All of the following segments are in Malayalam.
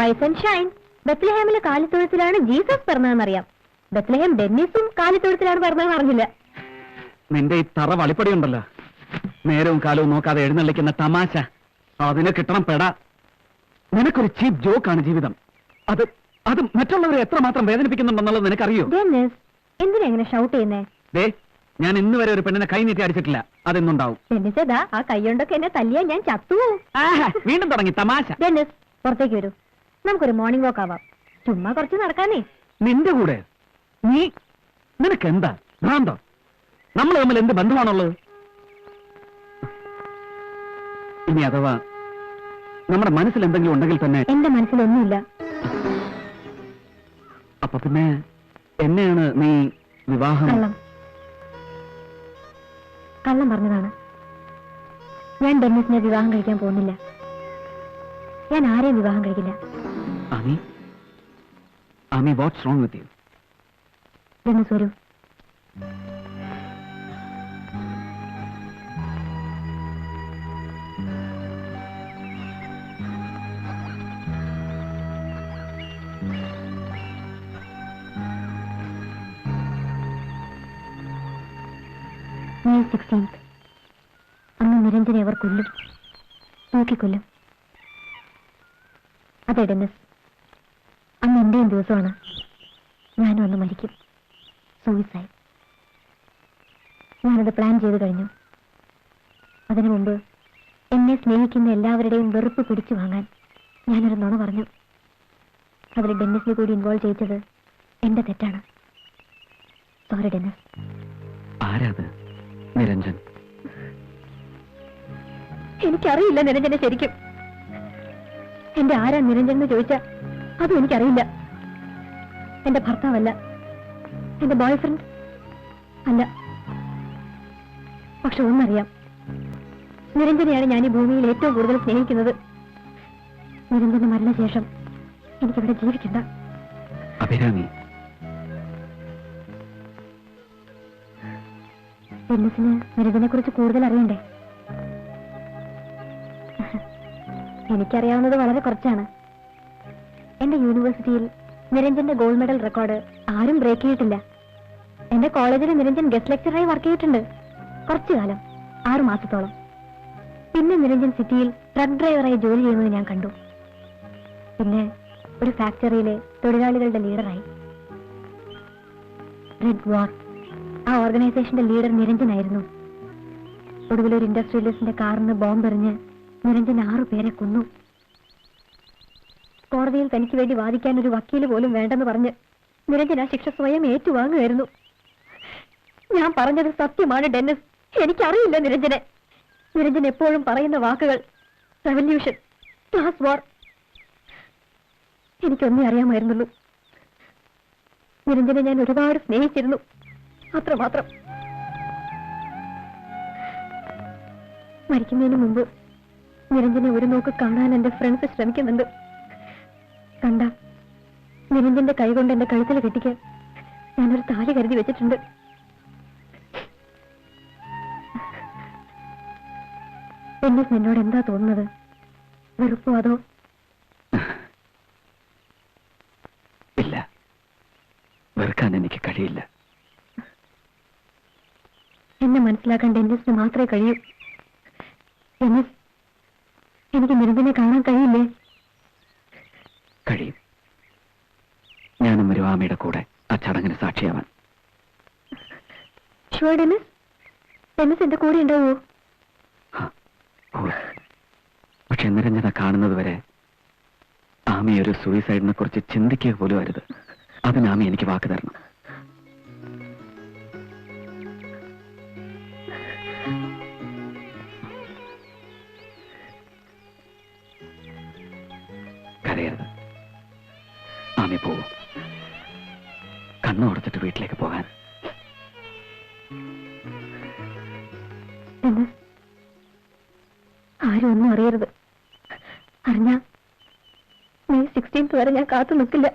Rice and shine. ബത്ലഹേമിലെ കാലിത്തൊഴുത്തിലാണ് ജീസസ് പിറന്നതെന്നറിയാം. ബത്ലഹേം ഡെന്നീസും കാലിത്തൊഴുത്തിലാണ് പിറന്നതെന്ന് അറിഞ്ഞില്ല. നിന്റെ ഈ തറ വളിപ്പടി ഉണ്ടല്ലോ, നേരവും കാലവും നോക്കാതെ എഴുന്നള്ളിക്കുന്ന തമാശ, അതിന് കിട്ടണം പെട. നിനക്കൊരു ചീപ്പ് ജോക്കാണ് ജീവിതം. അത് അത് മറ്റുള്ളവരെ എത്രമാത്രം വേദനിപ്പിക്കുന്നുണ്ടെന്നുള്ളത് നിനക്കറിയോ? ഡെന്നിസ്, എന്തിനാ എങ്ങനെ ഷൗട്ട് ചെയ്യുന്നേ? ദേ, ഞാൻ ഇന്ന് വരെ ഒരു പെണ്ണിനെ കൈ നീട്ടി അടിച്ചിട്ടില്ല. അതെന്നുണ്ടാവും. ഡെന്നിസ്, ആ കൈകൊണ്ടൊക്കെ എന്നെ തല്ലിയാ ഞാൻ ചത്തുപോകും. വീണ്ടും തുടങ്ങി തമാശ. ഡെന്നിസ്, പുറത്തേക്ക് വരൂ. നമുക്കൊരു മോർണിംഗ് വാക്ക് ആവാം. ചുമ്മാ കുറച്ച് നടക്കാനേ. നിന്റെ കൂടെ? നിനക്കെന്താ ഭ്രാന്തോ? നമ്മൾ തമ്മിൽ എന്ത് ബന്ധമാണുള്ളത്? ഇനി അഥവാ നമ്മുടെ മനസ്സിൽ എന്തെങ്കിലും ഉണ്ടെങ്കിൽ തന്നെ. എന്റെ മനസ്സിലൊന്നുമില്ല. അപ്പൊ പിന്നെ എന്നെയാണ് നീ വിവാഹം? കള്ളം പറഞ്ഞതാണ്. ഞാൻ ഡെന്നിസിനെ വിവാഹം കഴിക്കാൻ പോകുന്നില്ല. ഞാൻ ആരെയും വിവാഹം കഴിക്കില്ല. Amy, what's wrong with you? Dennis വരൂ. May 16th. അന്ന് നിരഞ്ജനെ അവർ കൊല്ലും, തൂക്കിക്കൊല്ലും. അതെ ഡെന്നിസ്, അന്ന് എന്റെയും ദിവസമാണ്. ഞാനും അന്ന് മരിക്കും. സൂയിസൈഡ്. ഞാനത് പ്ലാൻ ചെയ്തു കഴിഞ്ഞു. അതിനു മുമ്പ് എന്നെ സ്നേഹിക്കുന്ന എല്ലാവരുടെയും വെറുപ്പ് പിടിച്ചു വാങ്ങാൻ ഞാനൊരു നുണ പറഞ്ഞു. അതിൽ ഡെന്നിസിനെ കൂടി ഇൻവോൾവ് ചെയ്തത് എന്റെ തെറ്റാണ്. Sorry Dennis. ആരാത്? നിരഞ്ജൻ? എനിക്കറിയില്ല നിരഞ്ജനെ ശരിക്കും. എന്റെ ആരാ നിരഞ്ജൻ എന്ന് ചോദിച്ചാ അതും എനിക്കറിയില്ല. എന്റെ ഭർത്താവല്ല, എന്റെ ബോയ് ഫ്രണ്ട് അല്ല. പക്ഷെ ഒന്നറിയാം, നിരഞ്ജനെയാണ് ഞാൻ ഈ ഭൂമിയിൽ ഏറ്റവും കൂടുതൽ സ്നേഹിക്കുന്നത്. നിരഞ്ജന്റെ മരണശേഷം എനിക്കിവിടെ ജീവിക്കണ്ട. അഭിരാമി, ഡെന്നിസിന് നിരഞ്ജനെ കുറിച്ച് കൂടുതൽ അറിയണ്ടേ? എനിക്കറിയാവുന്നത് വളരെ കുറച്ചാണ്. എന്റെ യൂണിവേഴ്സിറ്റിയിൽ നിരഞ്ജന്റെ ഗോൾഡ് മെഡൽ റെക്കോർഡ് ആരും ബ്രേക്ക് ചെയ്തിട്ടില്ല. എന്റെ കോളേജിൽ നിരഞ്ജൻ ഗസ്റ്റ് ലെക്ചറായി വർക്ക് ചെയ്തിട്ടുണ്ട് കുറച്ചു കാലം, 6 മാസത്തോളം. പിന്നെ നിരഞ്ജൻ സിറ്റിയിൽ ട്രക്ക് ഡ്രൈവറായി ജോലി ചെയ്യുന്നത് ഞാൻ കണ്ടു. പിന്നെ ഒരു ഫാക്ടറിയിലെ തൊഴിലാളികളുടെ ലീഡറായി. റെഡ് വാർ, ആ ഓർഗനൈസേഷന്റെ ലീഡർ നിരഞ്ജനായിരുന്നു. ഒടുവിൽ ഒരു ഇൻഡസ്ട്രിയലിസ്റ്റിന്റെ കാറിന് ബോംബെറിഞ്ഞ് നിരഞ്ജൻ 6 പേരെ കൊന്നു. കോടതിയിൽ തനിക്ക് വേണ്ടി വാദിക്കാൻ ഒരു വക്കീല് പോലും വേണ്ടെന്ന് പറഞ്ഞ് നിരഞ്ജൻ ആ ശിക്ഷ സ്വയം ഏറ്റുവാങ്ങുമായിരുന്നു. ഞാൻ പറഞ്ഞത് സത്യമാണ് ഡെന്നിസ്. എനിക്കറിയില്ല നിരഞ്ജനെ. നിരഞ്ജൻ എപ്പോഴും പറയുന്ന വാക്കുകൾ റെവല്യൂഷൻ, ക്ലാസ് വാർ. എനിക്കൊന്നേ അറിയാമായിരുന്നുള്ളൂ. നിരഞ്ജനെ ഞാൻ ഒരുപാട് സ്നേഹിച്ചിരുന്നു, അത്രമാത്രം. മരിക്കുന്നതിന് മുമ്പ് നിരഞ്ജനെ ഒരു നോക്ക് കാണാൻ എന്റെ ഫ്രണ്ട്സ് ശ്രമിക്കുന്നുണ്ട്. കണ്ട നിരഞ്ജന്റെ കൈകൊണ്ട് എന്റെ കഴുത്തിൽ കെട്ടിക്കാൻ ഞാനൊരു താലി കരുതി വെച്ചിട്ടുണ്ട്. ഡെന്നിസ്, എന്നോട് എന്താ തോന്നുന്നത്? വെറുപ്പോ അതോ? ഇല്ല, വെറുക്കാൻ എനിക്ക് കഴിയില്ല. എന്നെ മനസ്സിലാക്കാൻ ഡെന്നിസിന് മാത്രമേ കഴിയൂ. ഡെന്നിസ്, എനിക്ക് നിരഞ്ജനെ കാണാൻ കഴിയില്ലേ? കഴിയും. ഞാനും ഒരു ആമയുടെ കൂടെ ആ ചടങ്ങിന് സാക്ഷിയാവാൻ. Sure Dennis? ഡെന്നിസ് എന്റെ കൂടെ ഉണ്ടാവോ? പക്ഷെ നിരഞ്ജന കാണുന്നത് വരെ ആമി ഒരു സൂയിസൈഡിനെ കുറിച്ച് ചിന്തിക്കുക പോലും അരുത്. അതിന് ആമി എനിക്ക് വാക്ക് തരണം. കരയരുത്. ആമി പോവും. കണ്ണു ഉടച്ചിട്ട് വീട്ടിലേക്ക് പോകാൻ. ആരും ഒന്നും അറിയരുത്. അറിഞ്ഞ May 16th വരെ ഞാൻ കാത്തു നിൽക്കില്ല.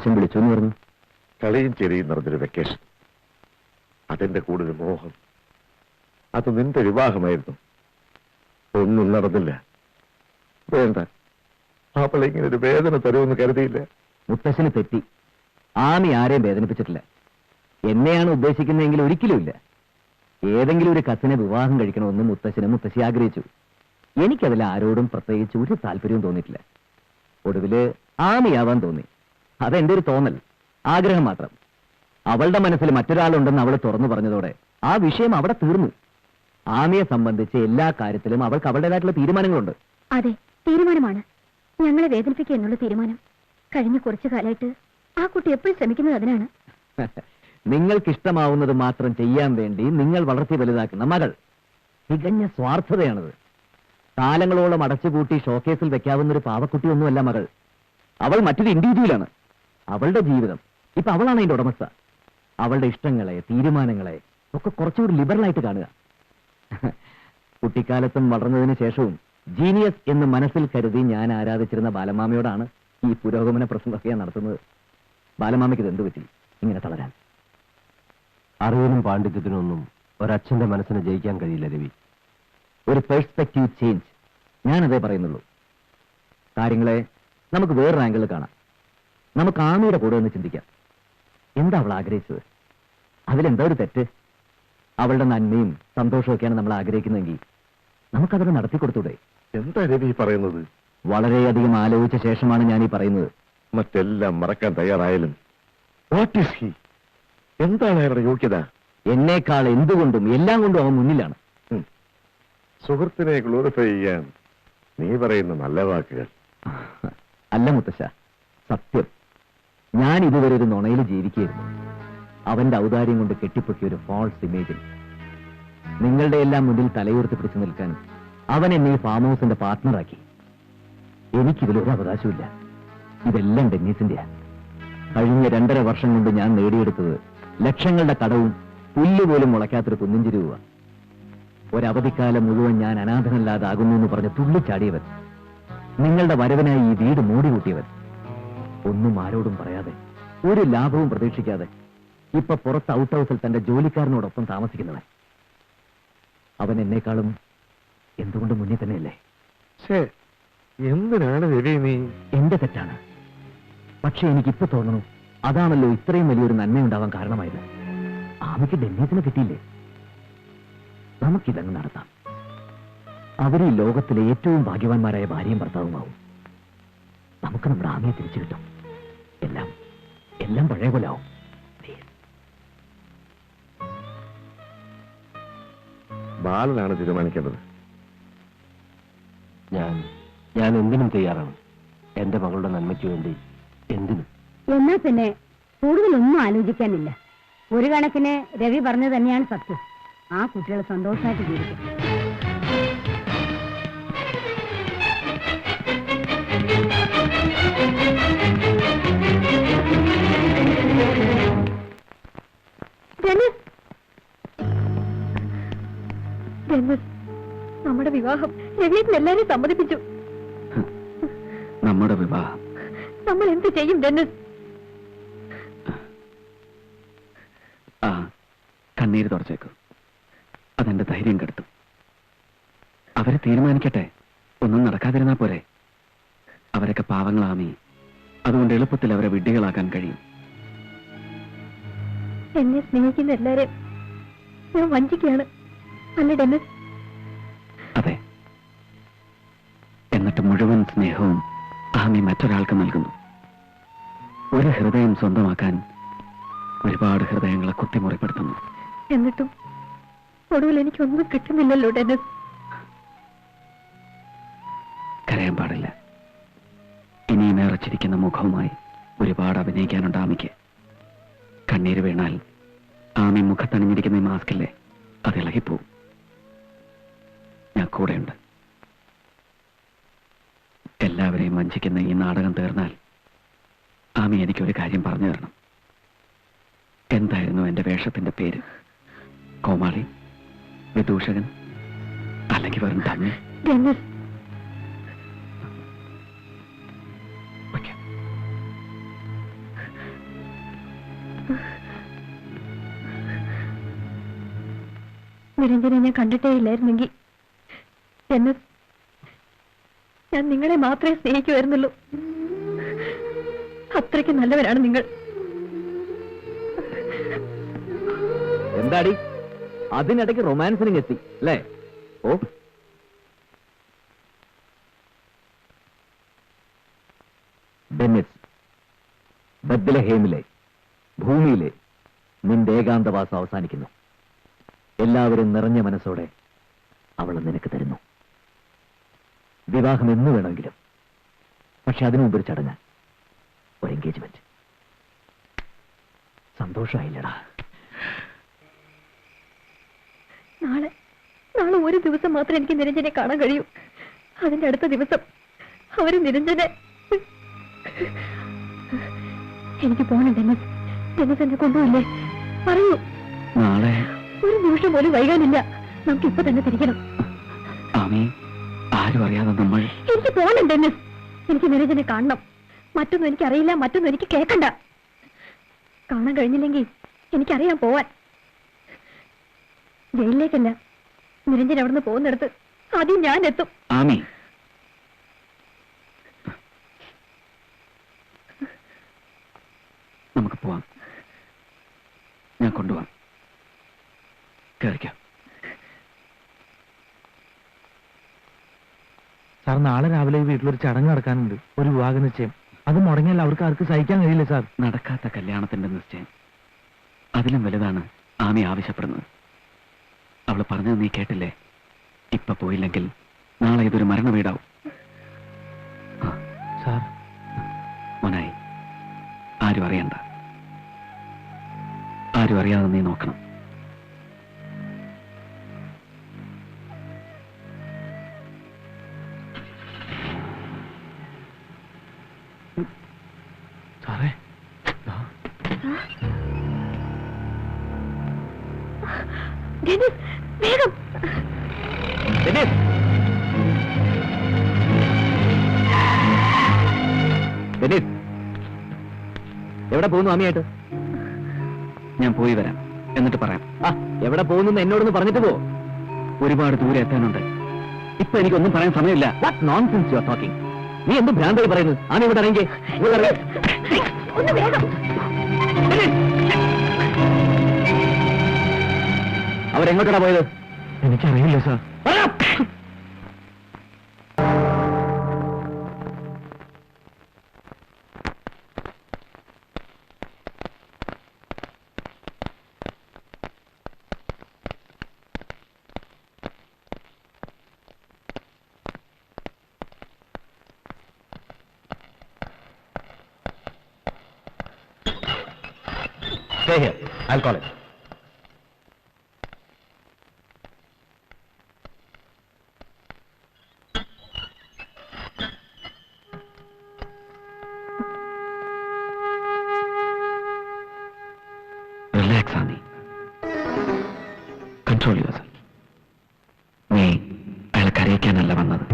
മുത്തശ്ശൻ വിളിച്ചു എന്ന് പറഞ്ഞു. കളിയും ചെറിയും നിറഞ്ഞൊരു വെക്കേഷൻ. അതെന്റെ കൂടുതൽ മോഹം. അത് നിന്റെ വിവാഹമായിരുന്നു. ഒന്നും നടന്നില്ല. വേണ്ട, അവളെ ഇങ്ങനെ ഒരു വേദന തരുമെന്ന് കരുതിയില്ല. മുത്തശ്ശന് തെറ്റി. ആമി ആരെയും വേദനിപ്പിച്ചിട്ടില്ല. എന്നെയാണ് ഉദ്ദേശിക്കുന്നതെങ്കിൽ ഒരിക്കലുമില്ല. ഏതെങ്കിലും ഒരു കസിനെ വിവാഹം കഴിക്കണമെന്ന് മുത്തശ്ശി ആഗ്രഹിച്ചു. എനിക്കതിൽ ആരോടും പ്രത്യേകിച്ച് ഒരു താല്പര്യവും തോന്നിയിട്ടില്ല. ഒടുവില് ആമിയാവാൻ തോന്നി. അതെന്റെ ഒരു തോന്നൽ, ആഗ്രഹം മാത്രം. അവളുടെ മനസ്സിൽ മറ്റൊരാളുണ്ടെന്ന് അവൾ തുറന്നു പറഞ്ഞതോടെ ആ വിഷയം അവിടെ തീർന്നു. ആമിയെ സംബന്ധിച്ച് എല്ലാ കാര്യത്തിലും അവൾക്ക് അവളുടേതായിട്ടുള്ള തീരുമാനങ്ങളുണ്ട്. അതെ, തീരുമാനമാണ്. ഞങ്ങളെ വേദനിപ്പിക്കുക എന്നുള്ള തീരുമാനം. കഴിഞ്ഞ കുറച്ചു കാലമായിട്ട് ആ കുട്ടി എപ്പോഴും ശ്രമിക്കുന്നത് അതിനാണ്. നിങ്ങൾക്കിഷ്ടമാവുന്നത് മാത്രം ചെയ്യാൻ വേണ്ടി നിങ്ങൾ വളർത്തി വലുതാക്കുന്ന മകൾ. തികഞ്ഞ സ്വാർത്ഥതയാണത്. കാലങ്ങളോളം അടച്ചുപൂട്ടി ഷോക്കേസിൽ വെക്കാവുന്നൊരു പാവക്കുട്ടിയൊന്നുമല്ല മകൾ. അവൾ മറ്റൊരു ഇൻഡിവിജ്വലാണ്. അവളുടെ ജീവിതം ഇപ്പൊ അവളാണ് അതിന്റെ ഉടമസ്ഥ. അവളുടെ ഇഷ്ടങ്ങളെ, തീരുമാനങ്ങളെ ഒക്കെ കുറച്ചുകൂടി ലിബറലായിട്ട് കാണുക. കുട്ടിക്കാലത്തും വളർന്നതിന് ശേഷവും ജീനിയസ് എന്ന് മനസ്സിൽ കരുതി ഞാൻ ആരാധിച്ചിരുന്ന ബാലമാമയോടാണ് ഈ പുരോഗമന പ്രസംഗമൊക്കെ ഞാൻ നടത്തുന്നത്. ബാലമാമയ്ക്ക് ഇതെന്ത് പറ്റി ഇങ്ങനെ തളരാൻ? അറിവിനും പാണ്ഡിത്യത്തിനൊന്നും ഒരച്ഛന്റെ മനസ്സിന് ജയിക്കാൻ കഴിയില്ല രവി. ഒരു പെർസ്പെക്റ്റീവ് ചേഞ്ച്, ഞാനതേ പറയുന്നുള്ളൂ. കാര്യങ്ങളെ നമുക്ക് വേറൊരു ആംഗിളിൽ കാണാം. നമുക്ക് ആമിയുടെ കൂടെ ഒന്ന് ചിന്തിക്കാം. എന്താ അവൾ ആഗ്രഹിച്ചത്? അതിലെന്താ ഒരു തെറ്റ്? അവളുടെ നന്മയും സന്തോഷമൊക്കെയാണ് നമ്മൾ ആഗ്രഹിക്കുന്നതെങ്കിൽ നമുക്കതൊക്കെ നടത്തിക്കൊടുത്തൂടെ? എന്താ രവി പറയുന്നത്? വളരെയധികം ആലോചിച്ച ശേഷമാണ് ഞാൻ ഈ പറയുന്നത്. മറ്റെല്ലാം മറക്കാൻ തയ്യാറായാലും വാട്ട് ഈസ് ഹി? എന്താണ് അയാളുടെ യോഗ്യത? എന്നേക്കാൾ എന്തുകൊണ്ടും എല്ലാം കൊണ്ടും അവൻ മുന്നിലാണ്. സുഹൃത്തിനെ ഗ്ലോറിഫൈ ചെയ്യാൻ നീ പറയുന്ന നല്ല വാക്കുകൾ. അല്ല മുത്തശ്ശ, സത്യം. ഞാൻ ഇതുവരെ ഒരു നുണയിൽ ജീവിക്കുകയായിരുന്നു. അവന്റെ ഔദാര്യം കൊണ്ട് കെട്ടിപ്പൊക്കിയ ഒരു ഫാൾസ് ഇമേജിൽ നിങ്ങളുടെ എല്ലാം മുന്നിൽ തലയുയർത്തി പിടിച്ചു നിൽക്കാൻ അവൻ എന്നെ ഈ ഫാം ഹൗസിന്റെ പാർട്ട്ണറാക്കി. എനിക്കിതിലൊരു അവകാശമില്ല. ഇതെല്ലാം ഡെന്നീസിന്റെയാ. കഴിഞ്ഞ 2.5 വർഷം കൊണ്ട് ഞാൻ നേടിയെടുത്തത് ലക്ഷങ്ങളുടെ കടവും പുല്ലുപോലും മുളയ്ക്കാത്തൊരു കുന്നിഞ്ചി രൂപ. ഒരവധിക്കാലം മുഴുവൻ ഞാൻ അനാഥനല്ലാതാകുന്നു എന്ന് പറഞ്ഞ് തുള്ളിച്ചാടിയവൻ, നിങ്ങളുടെ വരവിനായി ഈ വീട് മോടി കൂട്ടിയവൻ, ഒന്നും ആരോടും പറയാതെ ഒരു ലാഭവും പ്രതീക്ഷിക്കാതെ ഇപ്പൊ പുറത്ത് ഔട്ട് ഹൗസിൽ തന്റെ ജോലിക്കാരനോടൊപ്പം താമസിക്കുന്നവൻ. അവൻ എന്നെക്കാളും എന്തുകൊണ്ട് മുന്നിൽ തന്നെയല്ലേ? എന്തിനാണ് രവി നീ? എന്റെ തെറ്റാണ്. പക്ഷെ എനിക്കിപ്പോ തോന്നുന്നു അതാണല്ലോ ഇത്രയും വലിയൊരു നന്മയുണ്ടാവാൻ കാരണമായത്. ആമിക്ക് ഡെന്നീസിനെ കിട്ടിയില്ലേ? നമുക്കിതങ്ങ് നടത്താം. അവർ ഈ ലോകത്തിലെ ഏറ്റവും ഭാഗ്യവാന്മാരായ ഭാര്യയും ഭർത്താവുമാവും. നമുക്ക് നമ്മുടെ ആമിയെ തിരിച്ചു കിട്ടും. എല്ലാം എല്ലാം പഴയ പോലെ ആവും. ബാലനാണ് തീരുമാനിക്കേണ്ടത്. ഞാൻ എന്തിനും തയ്യാറാണ്. എന്റെ മകളുടെ നന്മയ്ക്ക് വേണ്ടി എന്തിനും. എന്നാ പിന്നെ കൂടുതലൊന്നും ആലോചിക്കാനില്ല. ഒരു കണക്കിന് രവി പറഞ്ഞത് തന്നെയാണ് സത്യം. ആ കുട്ടികൾ സന്തോഷമായിട്ട് ജീവിക്കും. നമ്മുടെ വിവാഹം രവീട്ടിന് എല്ലാരെയും സമ്മതിപ്പിച്ചു. നമ്മുടെ വിവാഹം നമ്മൾ എന്ത് ചെയ്യും ഡെന്നിസ്? കണ്ണീര് തുടച്ചേക്കും. അതെന്റെ ധൈര്യം കെടുത്തും. അവരെ തീരുമാനിക്കട്ടെ. ഒന്നും നടക്കാതിരുന്നാ പോരെ? അവരൊക്കെ പാവങ്ങളാമി. അതുകൊണ്ട് എളുപ്പത്തിൽ അവരെ വിഡ്ഢികളാക്കാൻ കഴിയും. എന്നെ സ്നേഹിക്കുന്ന എല്ലാരെയും ഞാൻ വഞ്ചിക്കുകയാണ് അല്ലേ ഡെന്നിസ്? അതെ. എന്നിട്ട് മുഴുവൻ സ്നേഹവും ആമി മറ്റൊരാൾക്ക് നൽകുന്നു. ഒരു ഹൃദയം സ്വന്തമാക്കാൻ ഒരുപാട് ഹൃദയങ്ങളെ കുത്തിമുറിപ്പെടുത്തുന്നു. എന്നിട്ടും ഒടുവിൽ എനിക്കൊന്നും കിട്ടുന്നില്ലല്ലോ ഡെന്നിസ്. കരയാൻ പാടില്ല. ഇനിയും ഏറച്ചിരിക്കുന്ന മുഖവുമായി ഒരുപാട് അഭിനയിക്കാനുണ്ട് ആമിക്ക്. കണ്ണീര് വീണാൽ ആമി മുഖത്തണിഞ്ഞിരിക്കുന്ന ഈ മാസ്കില്ലേ, അത് ഇളകിപ്പോവും. ഞാൻ കൂടെയുണ്ട്. എല്ലാവരെയും വഞ്ചിക്കുന്ന ഈ നാടകം തീർന്നാൽ ആമി എനിക്കൊരു കാര്യം പറഞ്ഞു തരണം. എന്തായിരുന്നു എന്റെ വേഷത്തിന്റെ പേര്? കോമാളി, വിദൂഷകൻ, അല്ലെങ്കിൽ വെറും തമ്മി? ഡെന്നിസ്, നിരഞ്ജനെ ഞാൻ കണ്ടിട്ടേ ഇല്ലായിരുന്നെങ്കിൽ എന്ന് ഞാൻ നിങ്ങളെ മാത്രമേ സ്നേഹിക്കുമായിരുന്നുള്ളൂ. അത്രയ്ക്ക് നല്ലവരാണ് നിങ്ങൾ. എന്താടി അതിനിടയ്ക്ക് റൊമാൻസിനും എത്തി അല്ലേ? ഓ, ഡെന്നിസ്, ബത്ലഹേമിലെ ഭൂമിയിലെ നിന്റെ ഏകാന്തവാസം അവസാനിക്കുന്നു. എല്ലാവരും നിറഞ്ഞ മനസ്സോടെ അവൾ നിനക്ക് തരുന്നു. വിവാഹം എന്ന് വേണമെങ്കിലും, പക്ഷെ അതിനു മുമ്പ് ഒരു ചടങ്ങ്, ഒരു എൻഗേജ്മെന്റ്. സന്തോഷമായില്ലടാ? നാളെ ഒരു ദിവസം മാത്രമേ എനിക്ക് നിരഞ്ജനെ കാണാൻ കഴിയൂ. അതിന്റെ അടുത്ത ദിവസം അവര് നിരഞ്ജനെ. എനിക്ക് പോകണം ഡെന്നിസ്. ഡെന്നിസ് എന്നെ കൊണ്ടുപോയില്ലേ? പറയൂ. നാളെ ഒരു നിമിഷം പോലും വൈകാനില്ല. നമുക്ക് ഇപ്പൊ തന്നെ തിരിക്കണം. ആരും അറിയാതെ നമ്മൾ. എനിക്ക് പോകണം ഡെന്നിസ്. എനിക്ക് നിരഞ്ജനെ കാണണം. മറ്റൊന്നും എനിക്കറിയില്ല, മറ്റൊന്നും എനിക്ക് കേൾക്കണ്ട. കാണാൻ കഴിഞ്ഞില്ലെങ്കിൽ എനിക്കറിയാൻ പോവാൻ. ജയിലിലേക്കല്ല, നിരഞ്ജൻ അവിടുന്ന് പോകുന്നിടത്ത് ആദ്യം ഞാൻ എത്തും. ആമി, നമുക്ക് പോവാം. ഞാൻ കൊണ്ടുപോവാം. കേറിക്കാം. സാർ, നാളെ രാവിലെ ഈ വീട്ടിലൊരു ചടങ്ങ് നടക്കാനുണ്ട്, ഒരു വിവാഹ നിശ്ചയം. അത് മുടങ്ങിയാൽ അവർക്ക് ആർക്ക് സഹിക്കാൻ കഴിയില്ല സാർ. നടക്കാത്ത കല്യാണത്തിന്റെ നിശ്ചയം, അതിലും വലുതാണ് ആമി ആവശ്യപ്പെടുന്നത്. അവള് പറഞ്ഞത് നീ കേട്ടില്ലേ? ഇപ്പൊ പോയില്ലെങ്കിൽ നാളെ ഇതൊരു മരണ വീടാവും. സാർ, മോനായി, ആരും അറിയണ്ട. ആരും അറിയാതെ നീ നോക്കണം. സാറേ, ഡെന്നിസ്, വേഗം. ഡെന്നിസ്! ഡെന്നിസ്, എവിടെ പോകുന്നു ആമിയായിട്ട്? ഞാൻ പോയി വരാം, എന്നിട്ട് പറയാം. എവിടെ പോകുന്നു എന്നോടൊന്ന് പറഞ്ഞിട്ട് പോ. ഒരുപാട് ദൂരെ എത്താനുണ്ട്. ഇപ്പൊ എനിക്കൊന്നും പറയാൻ സമയമില്ല. What nonsense you are talking? നീ എന്ത് ഭ്രാന്തായി പറയുന്നത്? ആമി ഇവിടെ ഇറങ്ങി. ഒന്ന് വേഗം. അവരെങ്ങോട്ടാ പോയത്? എനിക്കറിയില്ല sir. Stay here. I'll call it. Relax, Ami. Control yourself. നീ അയാളെ കരയിക്കാനല്ല വന്നത്.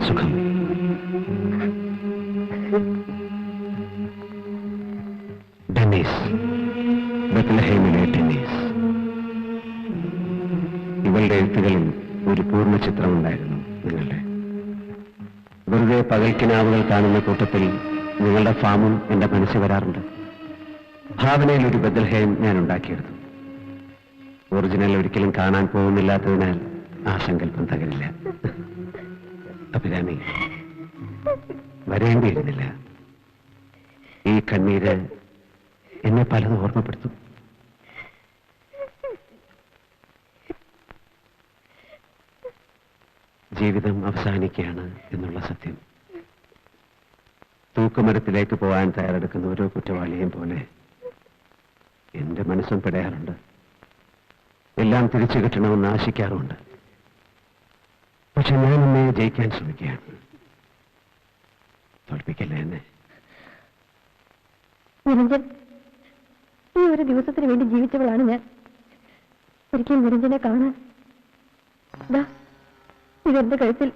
സുഖം. ഡെന്നീസ്, ബത്ലഹേമിലെ ഡെന്നീസ്. ഇവളുടെ എഴുത്തുകളിൽ ഒരു പൂർണ്ണ ചിത്രമുണ്ടായിരുന്നു നിങ്ങളുടെ. വെറുതെ പകൽക്കിനാവുകൾ കാണുന്ന കൂട്ടത്തിൽ നിങ്ങളുടെ ഫാമും എന്റെ മനസ്സിൽ വരാറുണ്ട്. ഭാവനയിൽ ഒരു ബത്ലഹേം ഞാൻ ഉണ്ടാക്കിയെടുത്തു. ഒറിജിനൽ ഒരിക്കലും കാണാൻ പോകുന്നില്ലാത്തതിനാൽ ആ സങ്കല്പം തകരില്ല. അഭിരാമി, വരേണ്ടിയിരുന്നില്ല. ഈ കണ്ണീര് എന്നെ പലതും ഓർമ്മപ്പെടുത്തും. ജീവിതം അവസാനിക്കുകയാണ് എന്നുള്ള സത്യം. തൂക്കുമരത്തിലേക്ക് പോകാൻ തയ്യാറെടുക്കുന്ന ഓരോ കുറ്റവാളിയെയും പോലെ എന്റെ മനസ്സും പിടയാറുണ്ട്. എല്ലാം തിരിച്ചു കിട്ടണമെന്ന് ആശിക്കാറുമുണ്ട്. പക്ഷെ ഞാൻ എന്നെ ജയിക്കാൻ ശ്രമിക്കുകയാണ്. തോൽപ്പിക്കല്ലേ എന്നെ. നിരഞ്ജൻ, ഈ ഒരു ദിവസത്തിന് വേണ്ടി ജീവിച്ചവളാണ് ഞാൻ. ഒരിക്കൽ നിരഞ്ജനെ കാണാൻ ഇതെന്റെ കഴുത്തിൽ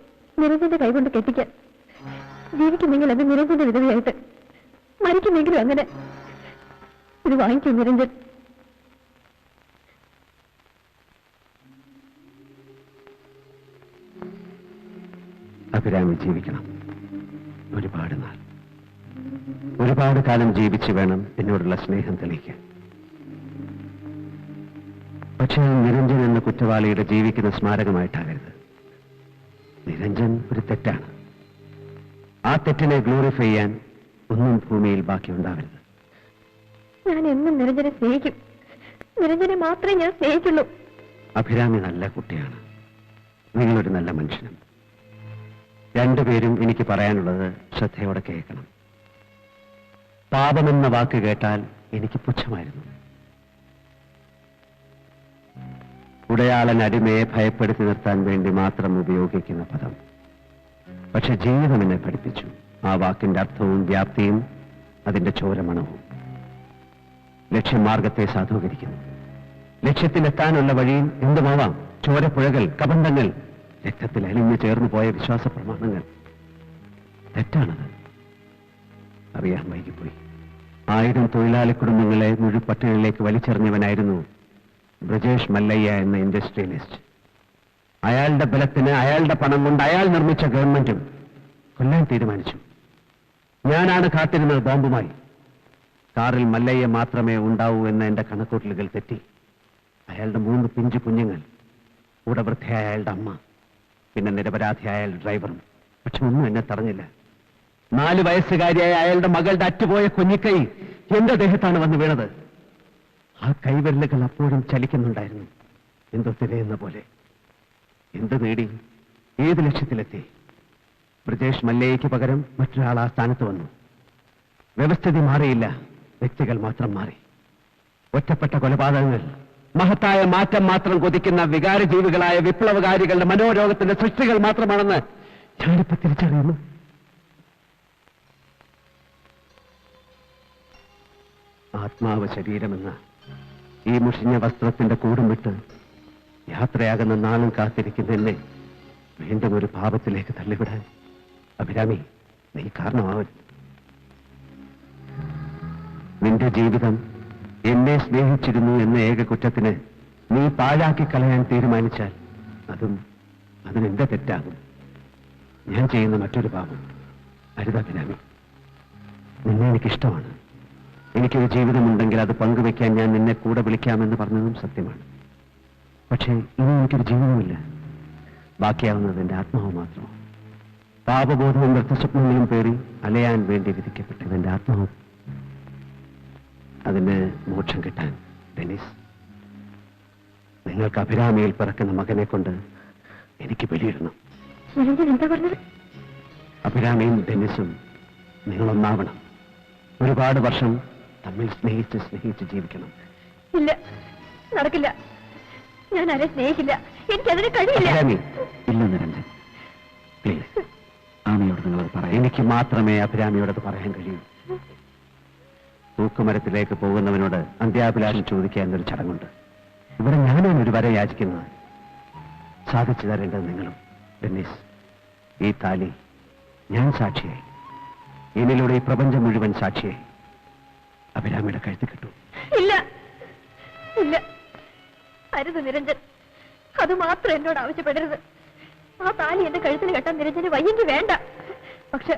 നിരഞ്ജന്റെ കൈകൊണ്ട് കെട്ടിക്കാൻ. ജീവിക്കുന്നെങ്കിൽ അത് നിരഞ്ജന്റെ വിധവയായിട്ട്, മരിക്കുന്നെങ്കിലും അങ്ങനെ. ഇത് വാങ്ങിക്കൂ നിരഞ്ജൻ. അഭിരാമി ജീവിക്കണം. ഒരുപാട് നാൾ, ഒരുപാട് കാലം ജീവിച്ച് വേണം എന്നോടുള്ള സ്നേഹം തെളിയിക്കാൻ. പക്ഷേ നിരഞ്ജൻ എന്ന കുറ്റവാളിയുടെ ജീവിക്കുന്ന സ്മാരകമായിട്ടാകരുത്. നിരഞ്ജൻ ഒരു തെറ്റാണ്. ആ തെറ്റിനെ ഗ്ലോറിഫൈ ചെയ്യാൻ ഒന്നും ഭൂമിയിൽ ബാക്കിയുണ്ടാവരുത്. ഞാൻ എന്നും നിരഞ്ജനെ സ്നേഹിക്കും. നിരഞ്ജനെ മാത്രമേ ഞാൻ സ്നേഹിക്കുള്ളൂ. അഭിരാമി നല്ല കുട്ടിയാണ്. നിങ്ങളൊരു നല്ല മനുഷ്യനും. രണ്ടുപേരും എനിക്ക് പറയാനുള്ളത് ശ്രദ്ധയോടെ കേൾക്കണം. പാപമെന്ന വാക്ക് കേട്ടാൽ എനിക്ക് പുച്ഛമായിരുന്നു. ഉടയാളൻ അടിമയെ ഭയപ്പെടുത്തി നിർത്താൻ വേണ്ടി മാത്രം ഉപയോഗിക്കുന്ന പദം. പക്ഷെ ജീവിതം എന്നെ പഠിപ്പിച്ചു ആ വാക്കിന്റെ അർത്ഥവും വ്യാപ്തിയും അതിന്റെ ചോരമണവും. ലക്ഷ്യമാർഗത്തെ സാധൂകരിക്കുന്നു. ലക്ഷ്യത്തിലെത്താനുള്ള വഴിയിൽ എന്തുമാവാം. ചോരപ്പുഴകൾ, കബന്ധങ്ങൾ, രക്തത്തിൽ അലിഞ്ഞു ചേർന്നു പോയ വിശ്വാസ പ്രമാണങ്ങൾ. തെറ്റാണത്. അറിയാൻ വൈകിപ്പോയി. 1000 തൊഴിലാളി കുടുംബങ്ങളെ മുഴുപട്ടിണിയിലേക്ക് വലിച്ചെറിഞ്ഞവനായിരുന്നു ബ്രജേഷ് മല്ലയ്യ എന്ന ഇൻഡസ്ട്രിയലിസ്റ്റ്. അയാളുടെ ബലത്തിന്, അയാളുടെ പണം കൊണ്ട് അയാൾ നിർമ്മിച്ച ഗവൺമെന്റും കൊല്ലാൻ തീരുമാനിച്ചു. ഞാനാണ് കാത്തിരുന്നത് ബോംബുമായി. കാറിൽ മല്ലയ്യ മാത്രമേ ഉണ്ടാവൂ എന്ന എന്റെ കണക്കൂട്ടലുകൾ തെറ്റി. അയാളുടെ 3 പിഞ്ചു കുഞ്ഞുങ്ങൾ, കൂടെ വൃദ്ധയായ അയാളുടെ അമ്മ, പിന്നെ നിരപരാധിയായ അയാളുടെ ഡ്രൈവറും. പക്ഷെ ഒന്നും എന്നെ തടഞ്ഞില്ല. 4 വയസ്സുകാരിയായ അയാളുടെ മകളുടെ അറ്റുപോയ കുഞ്ഞിക്കൈ എന്റെ ദേഹത്താണ് വന്ന് വീണത്. ആ കൈവിരലുകൾ അപ്പോഴും ചലിക്കുന്നുണ്ടായിരുന്നു, എന്തോ തിരയുന്ന പോലെ. എന്ത് നേടി? ഏത് ലക്ഷ്യത്തിലെത്തി? ബ്രജേഷ് മല്ലയ്യയ്ക്ക് പകരം മറ്റൊരാൾ ആ സ്ഥാനത്ത് വന്നു. വ്യവസ്ഥിതി മാറിയില്ല, വ്യക്തികൾ മാത്രം മാറി. ഒറ്റപ്പെട്ട കൊലപാതകങ്ങൾ, മഹത്തായ മാറ്റം മാത്രം കൊതിക്കുന്ന വികാരജീവികളായ വിപ്ലവകാരികളുടെ മനോരോഗത്തിന്റെ സൃഷ്ടികൾ മാത്രമാണെന്ന് ഞാനിപ്പോ തിരിച്ചറിയുന്നു. ആത്മാവ് ശരീരമെന്ന ഈ മുഷിഞ്ഞ വസ്ത്രത്തിന്റെ കൂടും വിട്ട് യാത്രയാകുന്ന നാളും കാത്തിരിക്കുന്ന എന്നെ വീണ്ടും ഒരു പാപത്തിലേക്ക് തള്ളിവിടാൻ അഭിരാമി നീ കാരണമാവരുത്. നിന്റെ ജീവിതം എന്നെ സ്നേഹിച്ചിരുന്നു എന്ന ഏക കുറ്റത്തിന് നീ പാഴാക്കി കളയാൻ തീരുമാനിച്ചാൽ അതിനെന്റെ തെറ്റാകും. ഞാൻ ചെയ്യുന്ന മറ്റൊരു പാപം. അരുതഭിരാമി, നിന്നെ എനിക്കിഷ്ടമാണ്. എനിക്കൊരു ജീവിതമുണ്ടെങ്കിൽ അത് പങ്കുവെക്കാൻ ഞാൻ നിന്നെ കൂടെ വിളിക്കാമെന്ന് പറഞ്ഞതും സത്യമാണ്. പക്ഷേ ഇനി എനിക്കൊരു ജീവിതമില്ല. ബാക്കിയാവുന്നത് എന്റെ ആത്മാവ് മാത്രമാണ്. പാപബോധവും വൃത്തസ്വപ്നങ്ങളും പേറി അലയാൻ വേണ്ടി വിധിക്കപ്പെട്ടത് എന്റെ ആത്മാവ്. അതിന് മോക്ഷം കിട്ടാൻ ഡെന്നിസ്, നിങ്ങൾക്ക് അഭിരാമിയിൽ പിറക്കുന്ന മകനെ കൊണ്ട് എനിക്ക് ബലിയിടണം. എന്താ പറഞ്ഞത്? അഭിരാമിയും ഡെന്നിസും നിങ്ങളൊന്നാവണം. ഒരുപാട് വർഷം തമ്മിൽ സ്നേഹിച്ച് ജീവിക്കണം. ഇല്ല, നടക്കില്ല. ഞാൻ ആരെ സ്നേഹിക്കില്ല. എനിക്കതിന് കഴിയില്ല. ഇല്ല നിരഞ്ജൻ, പ്ലീസ്. ആമിയോട് നിങ്ങളത് പറയാം. എനിക്ക് മാത്രമേ അഭിരാമിയോടത് പറയാൻ കഴിയൂ. തൂക്കുമരത്തിലേക്ക് പോകുന്നവനോട് അന്ത്യാഭിലാഷം ചോദിക്കുക എന്നൊരു ചടങ്ങുണ്ട്. ഇവിടെ ഞാനാണ് ഒരു വര യാചിക്കുന്നത്. സാധിച്ചു തരേണ്ടത് നിങ്ങളും. ഡെന്നിസ്, ഈ താലി ഞാൻ സാക്ഷിയായി, എന്നിലൂടെ ഈ പ്രപഞ്ചം മുഴുവൻ സാക്ഷിയായി. അഭിരാമിയുടെ കഴുത്ത് കിട്ടൂ. ഇല്ല, ഇല്ല, അരുത് നിരഞ്ജൻ. അത് മാത്രം എന്നോട് ആവശ്യപ്പെടരുത്. ആ താലി എന്റെ കഴുത്തിന് കെട്ടാൻ നിരഞ്ജന് വയ്യെങ്കിൽ വേണ്ട. പക്ഷെ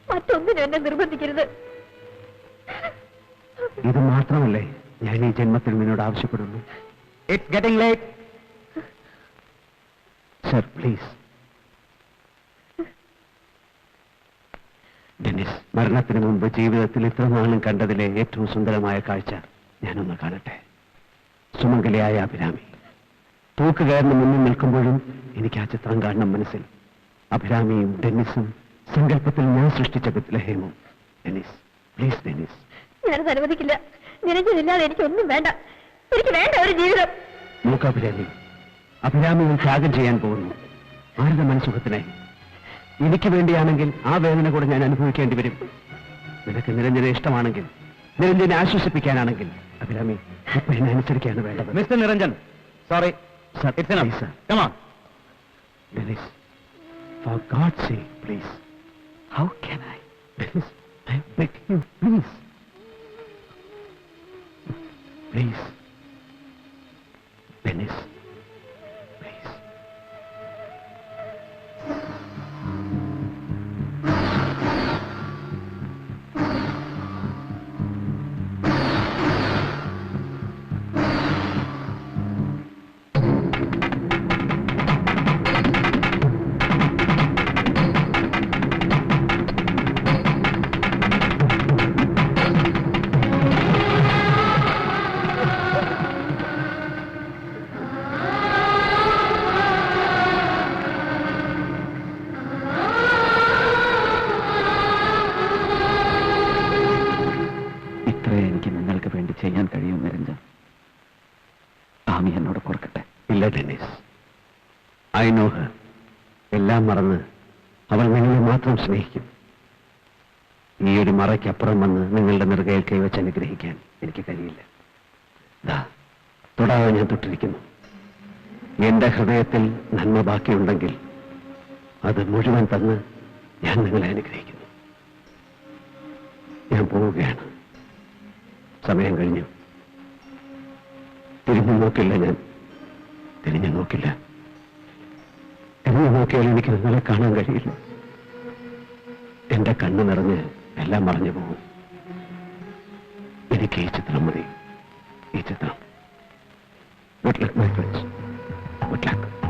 മറ്റൊന്നിനും എന്നെ നിർബന്ധിക്കരുത്. ഇത് മാത്രമല്ലേ ഞാൻ ഈ ജന്മത്തിൽ നിന്നോട് ആവശ്യപ്പെടുന്നു. It's getting late. Sir, please. Dennis, മരണത്തിന് മുമ്പ് ജീവിതത്തിൽ ഇത്ര നാളും കണ്ടതിലെ ഏറ്റവും സുന്ദരമായ കാഴ്ച ഞാനൊന്ന് കാണട്ടെ. സുമംഗലിയായ അഭിരാമി തൂക്കുകയറിന് മുന്നിൽ നിൽക്കുമ്പോഴും എനിക്ക് ആ ചിത്രം കാണണം മനസ്സിൽ. അഭിരാമിയും ഡെന്നിസും സങ്കല്പത്തിൽ ഞാൻ സൃഷ്ടിച്ച ബത്ലഹേമോ. Dennis, please Dennis. ഞാനത് അനുവദിക്കില്ല. നിരഞ്ജനില്ലാതെ എനിക്കൊന്നും വേണ്ട. എനിക്ക് വേണ്ട ഒരു ജീവിതം. നോക്ക് അഭിരാമി, അഭിരാമികൾ ത്യാഗം ചെയ്യാൻ പോകുന്നു ആരുടെ മനസ്സുഖത്തിനായി. എനിക്ക് വേണ്ടിയാണെങ്കിൽ ആ വേദന കൂടെ ഞാൻ അനുഭവിക്കേണ്ടി വരും. നിനക്ക് നിരഞ്ജനെ ഇഷ്ടമാണെങ്കിൽ, നിരഞ്ജനെ ആശ്വസിപ്പിക്കാനാണെങ്കിൽ, അഭിരാമി ഇപ്പൊ എന്നെ അനുസരിക്കാണ് വേണ്ടത്. Mister Niranjan, sorry Sir, it's enough. please, sir. Come on. Dennis, for God's sake, please. How can I? Dennis, I beg you, please. Please. Dennis, please. ഇത്രേ എനിക്ക് നിങ്ങൾക്ക് വേണ്ടി ചെയ്യാൻ കഴിയും നിരഞ്ജൻ. ആമി എന്നോട് പൊറുക്കട്ടെ. ഇല്ല ഡെന്നിസ്, ഐ നോ ഹർ. എല്ലാം മറന്ന് അവൾ നിങ്ങളെ മാത്രം സ്നേഹിക്കും. ഈ ഒരു മറയ്ക്കപ്പുറം വന്ന് നിങ്ങളുടെ നെറുകയിൽ കൈവച്ച് അനുഗ്രഹിക്കാൻ എനിക്ക് കഴിയില്ല. ദാ തൊടാതെ ഞാൻ തൊട്ടിരിക്കുന്നു. എന്റെ ഹൃദയത്തിൽ നന്മ ബാക്കിയുണ്ടെങ്കിൽ അത് മുഴുവൻ തന്ന് ഞാൻ നിങ്ങളെ അനുഗ്രഹിക്കുന്നു. ഞാൻ പോവുകയാണ്. സമയം കഴിഞ്ഞു. തിരിഞ്ഞു നോക്കില്ല. ഞാൻ തിരിഞ്ഞു നോക്കില്ല. തിരിഞ്ഞു നോക്കിയാൽ എനിക്ക് നിങ്ങളെ കാണാൻ കഴിയില്ല. എന്റെ കണ്ണ് നിറഞ്ഞ് എല്ലാം മറഞ്ഞു പോകും. എനിക്ക് ഈ ചിത്രം മതി. ഈ ചിത്രം. Good luck my friends. Good luck.